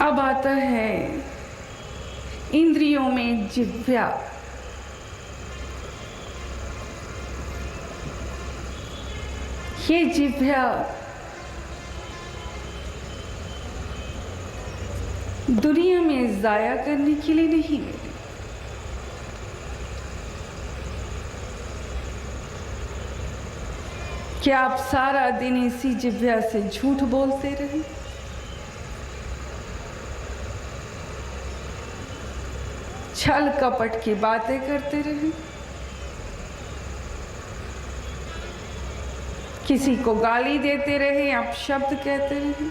अब आता है इंद्रियों में जिह्वा। ये जिह्वा दुनिया में जाया करने के लिए नहीं मिली। क्या आप सारा दिन इसी जिह्वा से झूठ बोलते रहे? छल कपट की बातें करते रहे? किसी को गाली देते रहे, अपशब्द कहते रहे?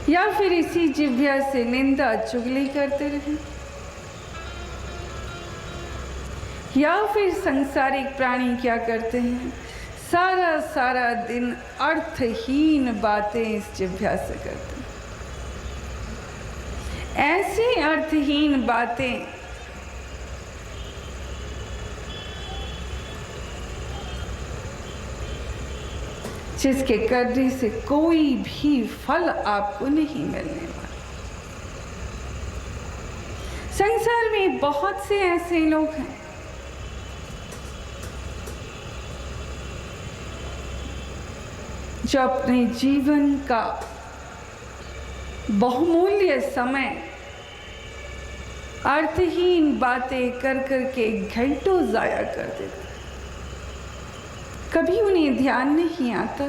या फिर इसी जिह्वा से निंदा चुगली करते रहे? या फिर संसारिक प्राणी क्या करते हैं? सारा दिन अर्थहीन बातें इस जिह्वा से करते हैं। ऐसी अर्थहीन बातें जिसके करने से कोई भी फल आपको नहीं मिलने वाला। संसार में बहुत से ऐसे लोग हैं जो अपने जीवन का बहुमूल्य समय अर्थहीन बातें कर के घंटों जाया कर देते। कभी उन्हें ध्यान नहीं आता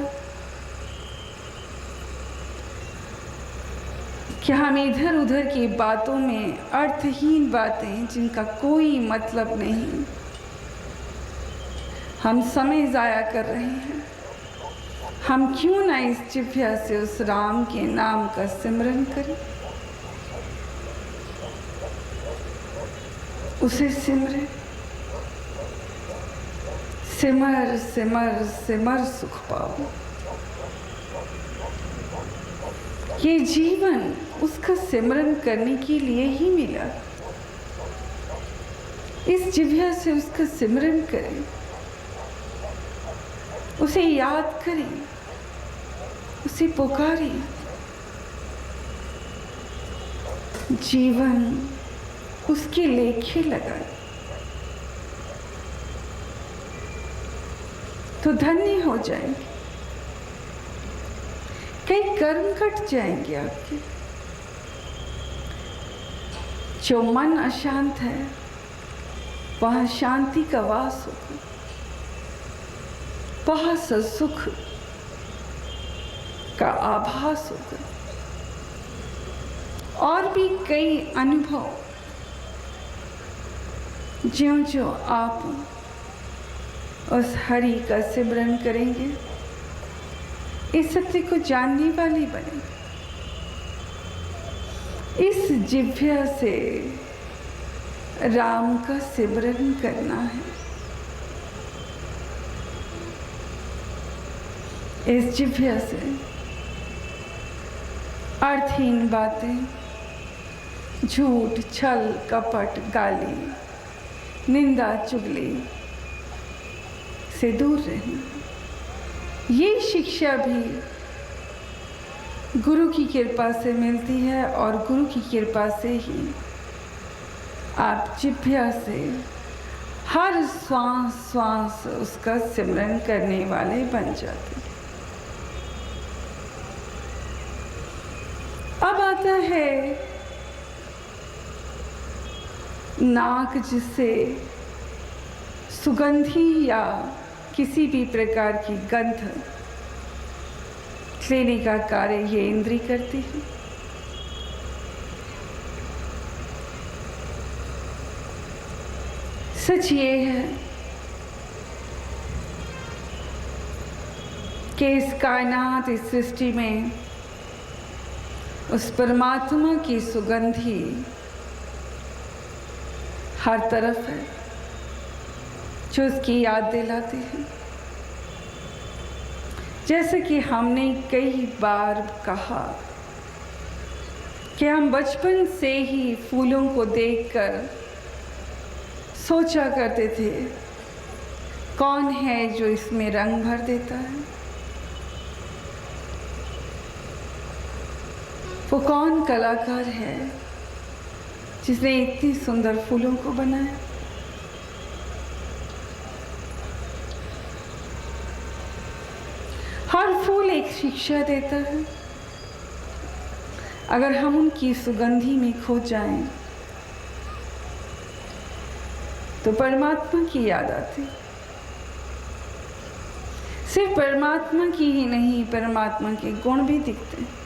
कि हम इधर उधर की बातों में अर्थहीन बातें जिनका कोई मतलब नहीं, हम समय जाया कर रहे हैं। हम क्यों ना इस जिह्वा से उस राम के नाम का सिमरन करें, उसे सिमरें। सिमर सिमर सिमर सुख पाओ। ये जीवन उसका सिमरन करने के लिए ही मिला। इस जिह्वा से उसका सिमरन करें, उसे याद करें, उसे पुकारें। जीवन उसके लेखे लगाए तो धन्य हो जाएंगे। कई कर्म कट जाएंगे आपके। जो मन अशांत है वहां शांति का वास होगा, वहां सुख का आभास होगा। और भी कई अनुभव ज्यों आप उस हरि का सिमरन करेंगे, इस सत्य को जानने वाले बने। इस जिह्वा से राम का सिमरन करना है। इस जिह्वा से अर्थहीन बातें, झूठ, छल, कपट, गाली, निंदा, चुगली से दूर रहना। ये शिक्षा भी गुरु की कृपा से मिलती है और गुरु की कृपा से ही आप जिह्वा से हर श्वास उसका सिमरन करने वाले बन जाते हैं। अब आता है नाक, जिससे सुगंधी या किसी भी प्रकार की गंध लेने का कार्य ये इंद्री करती है। सच ये है कि इस कायनात, इस सृष्टि में उस परमात्मा की सुगंधी हर तरफ है जो उसकी याद दिलाती है। जैसे कि हमने कई बार कहा कि हम बचपन से ही फूलों को देखकर सोचा करते थे, कौन है जो इसमें रंग भर देता है। वो कौन कलाकार है जिसने इतनी सुंदर फूलों को बनाया? हर फूल एक शिक्षा देता है। अगर हम उनकी सुगंधी में खो जाएं तो परमात्मा की याद आती। सिर्फ परमात्मा की ही नहीं, परमात्मा के गुण भी दिखते हैं।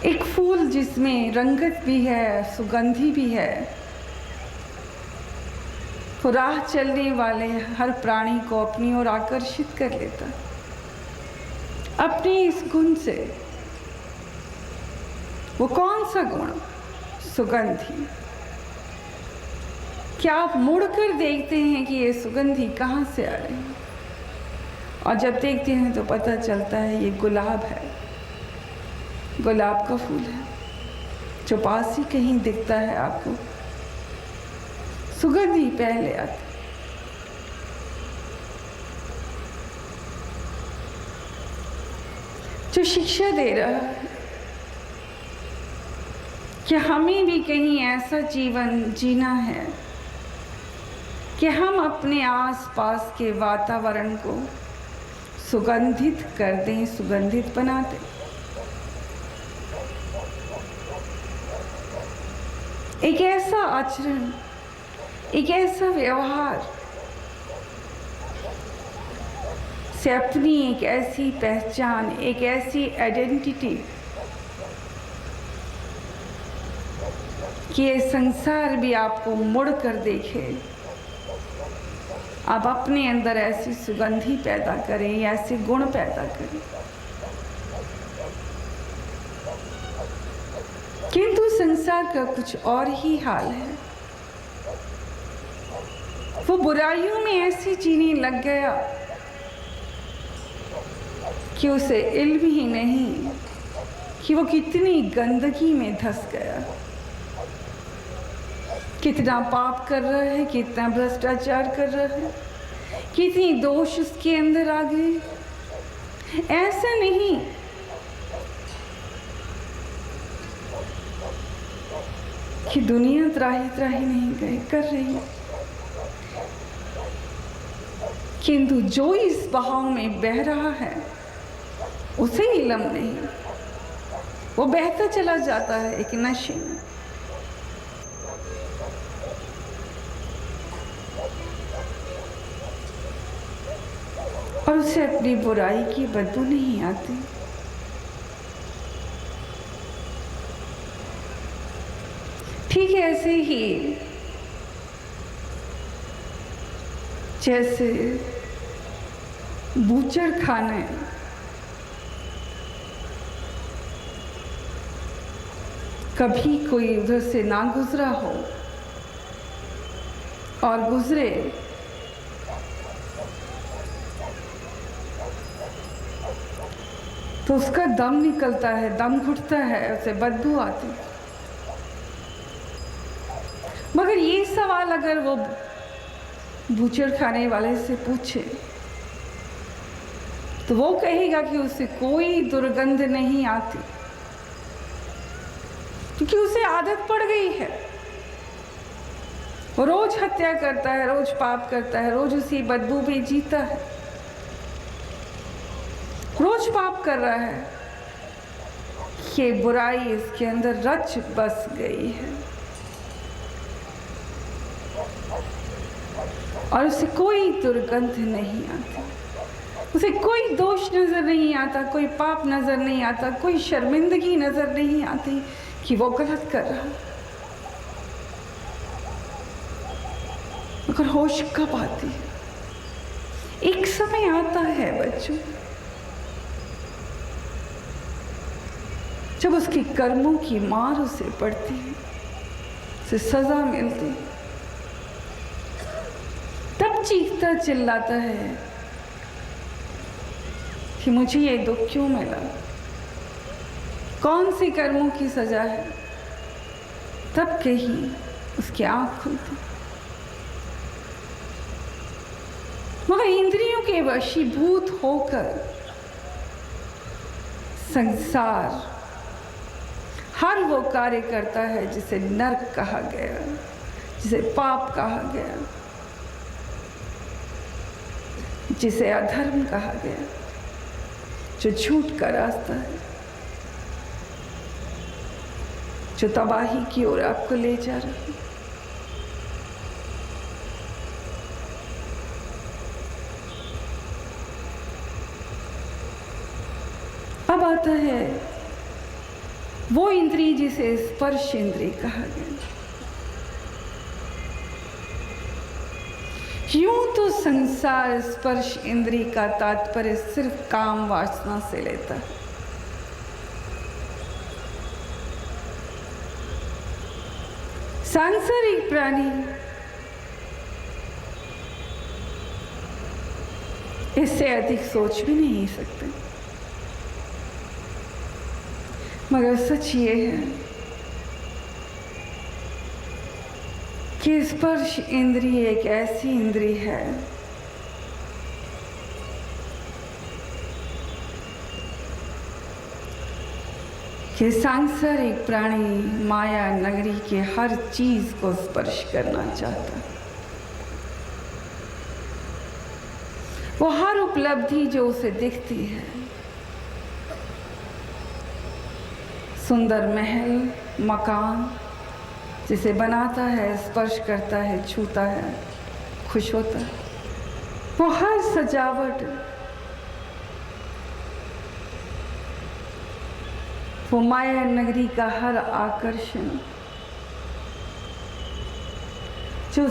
एक फूल जिसमें रंगत भी है, सुगंधी भी है, वो राह चलने वाले हर प्राणी को अपनी ओर आकर्षित कर लेता अपने इस गुण से। वो कौन सा गुण? सुगंधी। क्या आप मुड़कर देखते हैं कि ये सुगंधी कहाँ से आ रही है? और जब देखते हैं तो पता चलता है ये गुलाब है, गुलाब का फूल है जो पास ही कहीं दिखता है आपको। सुगंधी पहले आती। जो शिक्षा दे रहा है कि हमें भी कहीं ऐसा जीवन जीना है कि हम अपने आसपास के वातावरण को सुगंधित कर दें, सुगंधित बना दें। एक ऐसा आचरण, एक ऐसा व्यवहार से अपनी एक ऐसी पहचान, एक ऐसी आइडेंटिटी कि ये संसार भी आपको मुड़ कर देखे। आप अपने अंदर ऐसी सुगंधी पैदा करें, ऐसे गुण पैदा करें। किंतु संसार का कुछ और ही हाल है। वो बुराइयों में ऐसी जीने लग गया कि उसे इल्म ही नहीं कि वो कितनी गंदगी में धंस गया, कितना पाप कर रहा है, कितना भ्रष्टाचार कर रहा है, कितनी दोष उसके अंदर आ गए। ऐसा नहीं कि दुनिया त्राही त्राही नहीं गए कर रही, किंतु जो इस बहाव में बह रहा है उसे इल्म नहीं, वो बहता चला जाता है एक नशे में। और उसे अपनी बुराई की बदबू नहीं आती। ठीक है, ऐसे ही जैसे बूचड़ खाने कभी कोई उधर से ना गुजरा हो और गुजरे तो उसका दम निकलता है, दम घुटता है, उसे बदबू आती। मगर ये सवाल अगर वो बूचड़ खाने वाले से पूछे तो वो कहेगा कि उसे कोई दुर्गंध नहीं आती, क्योंकि उसे आदत पड़ गई है। वो रोज हत्या करता है, रोज पाप करता है, रोज उसी बदबू में जीता है, रोज पाप कर रहा है। ये बुराई इसके अंदर रच बस गई है और उसे कोई दुर्गंध नहीं आती, उसे कोई दोष नजर नहीं आता, कोई पाप नजर नहीं आता, कोई शर्मिंदगी नजर नहीं आती कि वो गलत कर रहा। मगर होश कब आती है? एक समय आता है बच्चों जब उसके कर्मों की मार उसे पड़ती है, उसे सजा मिलती है, तब चीखता चिल्लाता है कि मुझे ये दुख क्यों मिला, कौन सी कर्मों की सजा है। तब कहीं उसकी आंख खुलती। मगर इंद्रियों के वशीभूत होकर संसार हर वो कार्य करता है जिसे नरक कहा गया, जिसे पाप कहा गया, जिसे अधर्म कहा गया, जो झूठ का रास्ता है, जो तबाही की ओर आपको ले जा रहा है। अब आता है वो इंद्रिय जिसे स्पर्श इंद्रिय कहा गया। यूं तो संसार स्पर्श इंद्रिय का तात्पर्य सिर्फ काम वासना से लेता है, सांसारिक प्राणी इससे अधिक सोच भी नहीं सकते। मगर सच ये है कि स्पर्श इंद्रिय एक ऐसी इंद्रिय है कि सांसारिक प्राणी माया नगरी के हर चीज को स्पर्श करना चाहता है। वो हर उपलब्धि जो उसे दिखती है, सुंदर महल, मकान, जिसे बनाता है, स्पर्श करता है, छूता है, खुश होता है, वो हर सजावट, वो माया नगरी का हर आकर्षण जो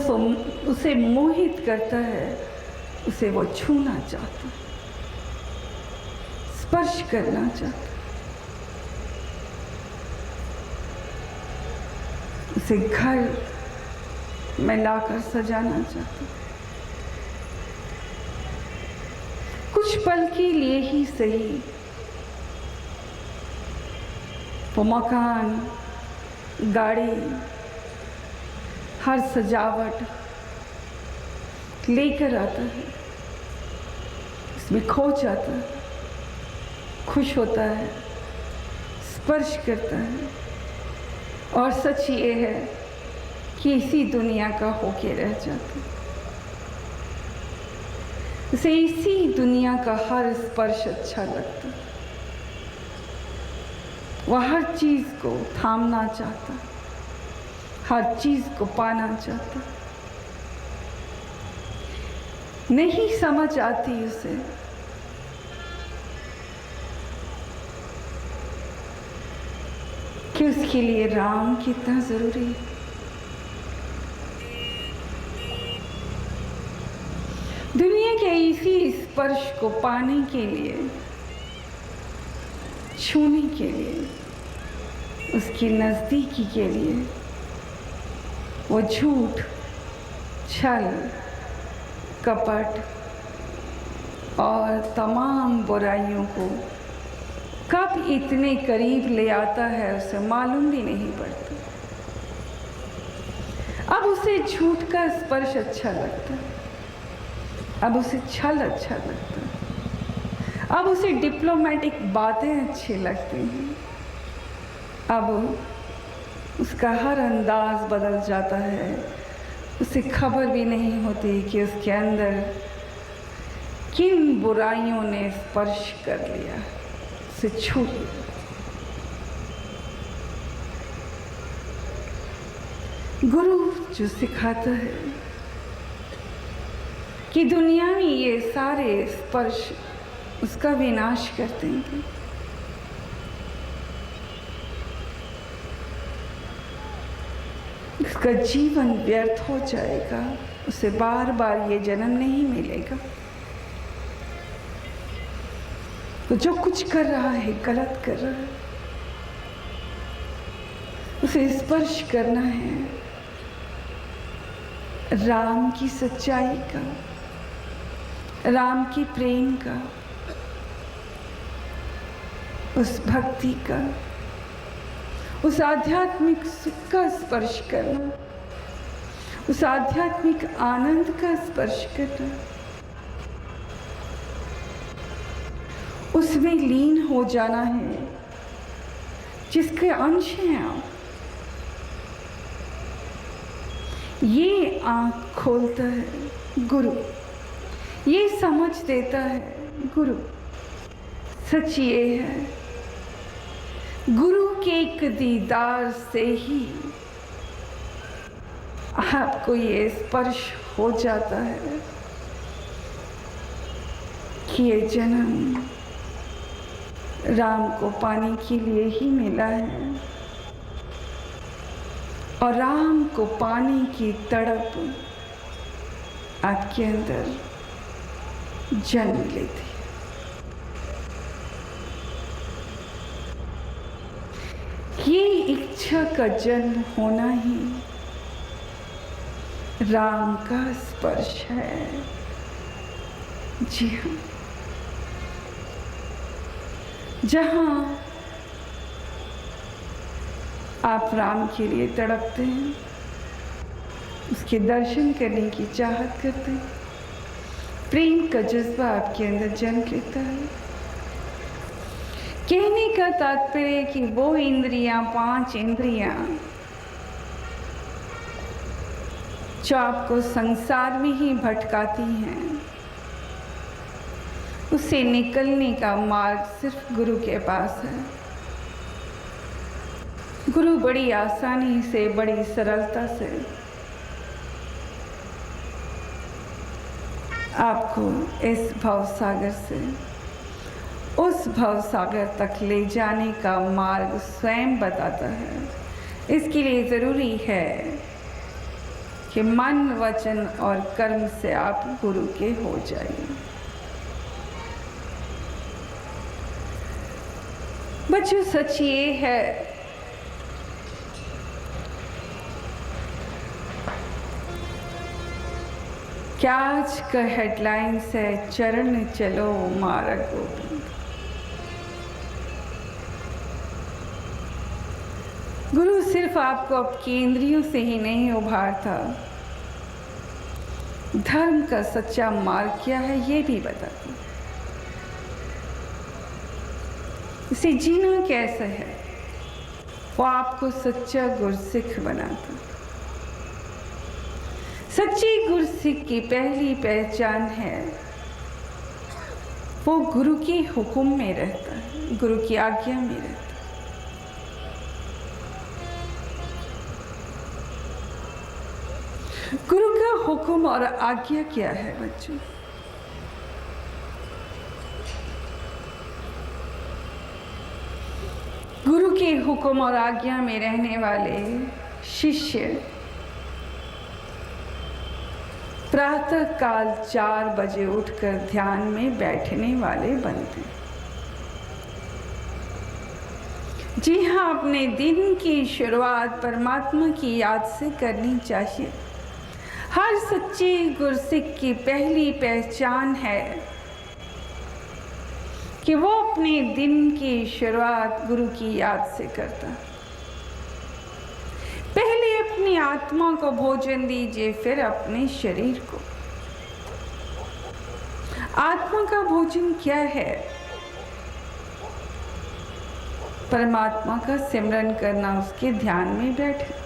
उसे मोहित करता है, उसे वो छूना चाहता है, स्पर्श करना चाहता है, उसे घर में लाकर सजाना चाहता। कुछ पल के लिए ही सही वो मकान, गाड़ी, हर सजावट लेकर आता है, इसमें खो जाता है, खुश होता है, स्पर्श करता है। और सच ये है कि इसी दुनिया का होके रह जाता है। उसे इसी दुनिया का हर स्पर्श अच्छा लगता है। वह हर चीज को थामना चाहता, हर चीज को पाना चाहता। नहीं समझ आती उसे कि उसके लिए राम कितना जरूरी है। दुनिया के इसी स्पर्श को पाने के लिए, छूने के लिए, उसकी नजदीकी के लिए वो झूठ, छल, कपट और तमाम बुराइयों को कब इतने करीब ले आता है उसे मालूम भी नहीं पड़ता। अब उसे झूठ का स्पर्श अच्छा लगता है, अब उसे छल अच्छा लगता है, अब उसे डिप्लोमेटिक बातें अच्छी लगती हैं। अब उसका हर अंदाज बदल जाता है, उसे खबर भी नहीं होती कि उसके अंदर किन बुराइयों ने स्पर्श कर लिया, उसे छू लिया। गुरु जो सिखाता है कि दुनिया में ये सारे स्पर्श उसका विनाश कर देंगे, उसका जीवन व्यर्थ हो जाएगा, उसे बार बार ये जन्म नहीं मिलेगा। तो जो कुछ कर रहा है गलत कर रहा है, उसे स्पर्श करना है राम की सच्चाई का, राम की प्रेम का, उस भक्ति का, उस आध्यात्मिक सुख का स्पर्श करना, उस आध्यात्मिक आनंद का स्पर्श करना, उसमें लीन हो जाना है जिसके अंश हैं आप। ये आँख खोलता है गुरु, ये समझ देता है गुरु। सच ये है, गुरु के एक दीदार से ही आपको ये स्पर्श हो जाता है कि ये जन्म राम को पाने के लिए ही मिला है और राम को पाने की तड़प आपके अंदर जन्म लेती है। ये इच्छा का जन्म होना ही राम का स्पर्श है। जी हाँ, जहाँ आप राम के लिए तड़पते हैं, उसके दर्शन करने की चाहत करते हैं, प्रेम का जज्बा आपके अंदर जन्म लेता है। कहने का तात्पर्य कि वो इंद्रियां, 5 इंद्रियां जो आपको संसार में ही भटकाती हैं, उससे निकलने का मार्ग सिर्फ गुरु के पास है। गुरु बड़ी आसानी से, बड़ी सरलता से आपको इस भवसागर से उस भवसागर तक ले जाने का मार्ग स्वयं बताता है। इसके लिए ज़रूरी है कि मन, वचन और कर्म से आप गुरु के हो जाइए। बच्चों, सच ये है कि आज का हेडलाइंस है चरण चलो मार्ग गोविंद। गुरु सिर्फ आपको आपकी इंद्रियों से ही नहीं उभारता, धर्म का सच्चा मार्ग क्या है ये भी बताता, इसे जीना कैसा है वो आपको सच्चा गुरसिख बनाता। सच्ची गुरसिख की पहली पहचान है वो गुरु के हुक्म में रहता है, गुरु की आज्ञा में रहता है। गुरु का हुक्म और आज्ञा क्या है बच्चों? गुरु के हुक्म और आज्ञा में रहने वाले शिष्य प्रातः काल 4 बजे उठकर ध्यान में बैठने वाले बनते हैं। जी हाँ, अपने दिन की शुरुआत परमात्मा की याद से करनी चाहिए। हर सच्ची गुरसिख की पहली पहचान है कि वो अपने दिन की शुरुआत गुरु की याद से करता। पहले अपनी आत्मा को भोजन दीजिए, फिर अपने शरीर को। आत्मा का भोजन क्या है? परमात्मा का सिमरन करना, उसके ध्यान में बैठे।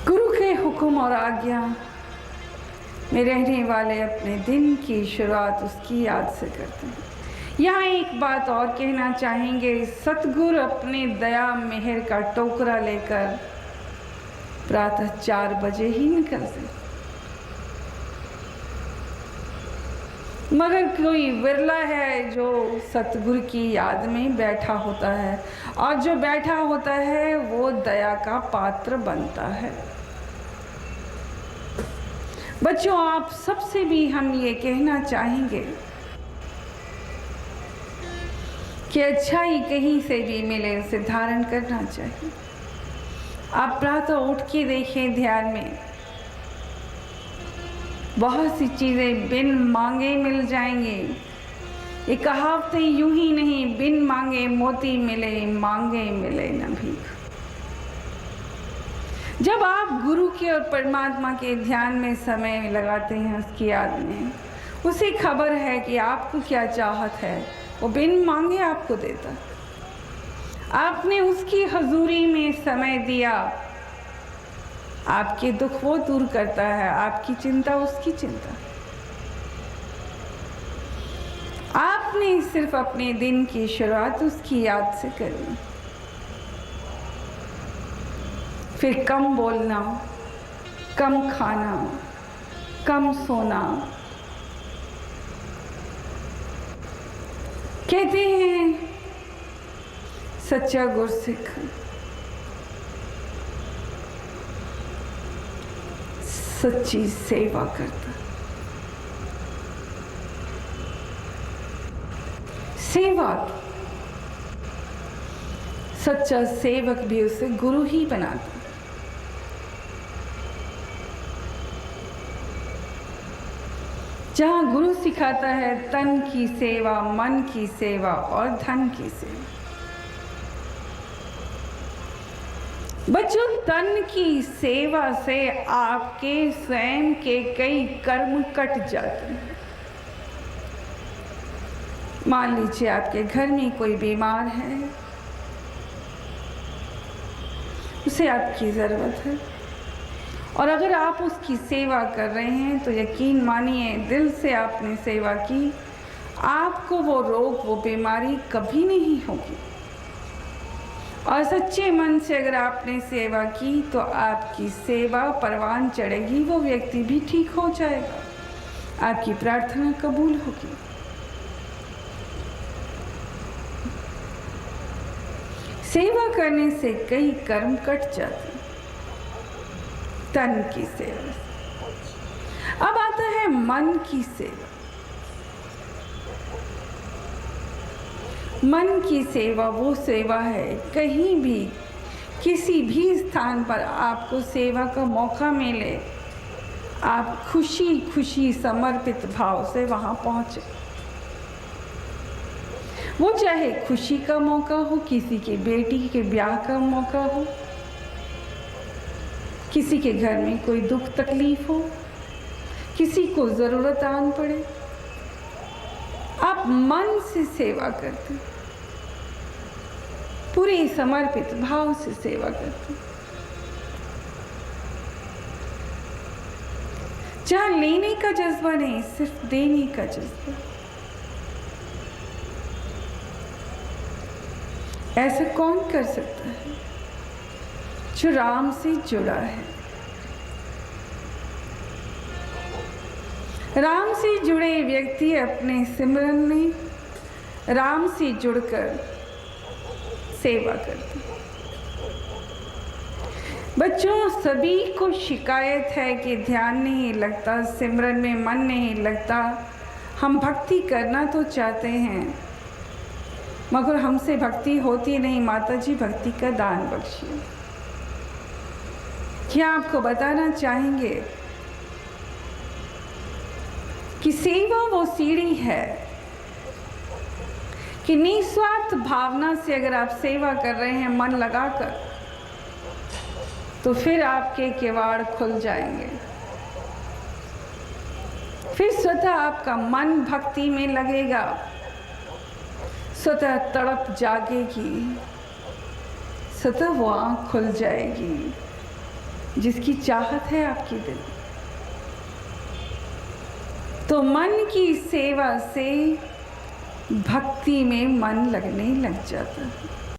गुरु के हुक्म और आज्ञा में रहने वाले अपने दिन की शुरुआत उसकी याद से करते हैं। यहाँ एक बात और कहना चाहेंगे, सतगुरु अपने दया मेहर का टोकरा लेकर प्रातः 4 बजे ही निकलते, मगर कोई विरला है जो सतगुरु की याद में बैठा होता है, और जो बैठा होता है वो दया का पात्र बनता है। बच्चों, आप सबसे भी हम ये कहना चाहेंगे कि अच्छाई कहीं से भी मिले उसे धारण करना चाहिए। आप प्रातः उठ के देखें, ध्यान में बहुत सी चीज़ें बिन मांगे मिल जाएंगी। ये कहावतें यूं ही नहीं, बिन मांगे मोती मिले, मांगे मिले न भीख। जब जब आप गुरु के और परमात्मा के ध्यान में समय लगाते हैं, उसकी याद में, उसे खबर है कि आपको क्या चाहत है, वो बिन मांगे आपको देता। आपने उसकी हजूरी में समय दिया, आपके दुख वो दूर करता है, आपकी चिंता उसकी चिंता। आपने सिर्फ अपने दिन की शुरुआत उसकी याद से करनी। फिर कम बोलना, कम खाना, कम सोना। कहते हैं सच्चा गुरसिख सच्ची सेवा करता। सेवक, सच्चा सेवक भी उसे गुरु ही बनाता। जहाँ गुरु सिखाता है तन की सेवा, मन की सेवा और धन की सेवा। बच्चों, तन की सेवा से आपके स्वयं के कई कर्म कट जाते हैं। मान लीजिए आपके घर में कोई बीमार है, उसे आपकी ज़रूरत है, और अगर आप उसकी सेवा कर रहे हैं तो यकीन मानिए दिल से आपने सेवा की, आपको वो रोग, वो बीमारी कभी नहीं होगी। और सच्चे मन से अगर आपने सेवा की तो आपकी सेवा परवान चढ़ेगी, वो व्यक्ति भी ठीक हो जाएगा, आपकी प्रार्थना कबूल होगी। सेवा करने से कई कर्म कट जाते हैं, तन की सेवा। अब आता है मन की सेवा। मन की सेवा वो सेवा है, कहीं भी किसी भी स्थान पर आपको सेवा का मौका मिले, आप खुशी खुशी समर्पित भाव से वहां पहुंचे। वो चाहे खुशी का मौका हो, किसी की बेटी के ब्याह का मौका हो, किसी के घर में कोई दुख तकलीफ हो, किसी को ज़रूरत आन पड़े, आप मन से सेवा करते, पूरी समर्पित भाव से सेवा करते। जहाँ लेने का जज्बा नहीं, सिर्फ देने का जज्बा। ऐसा कौन कर सकता है जो राम से जुड़ा है? राम से जुड़े व्यक्ति अपने सिमरन में राम से जुड़कर सेवा करते। बच्चों, सभी को शिकायत है कि ध्यान नहीं लगता, सिमरन में मन नहीं लगता। हम भक्ति करना तो चाहते हैं मगर हमसे भक्ति होती नहीं। माता जी, भक्ति का दान बख्शिए। क्या आपको बताना चाहेंगे कि सेवा वो सीढ़ी है कि निस्वार्थ भावना से अगर आप सेवा कर रहे हैं मन लगाकर, तो फिर आपके किवाड़ खुल जाएंगे। फिर स्वतः आपका मन भक्ति में लगेगा, स्वतः तड़प जागेगी, स्वतः वो आँख खुल जाएगी जिसकी चाहत है आपकी दिल। तो मन की सेवा से भक्ति में मन लगने लग जाता है।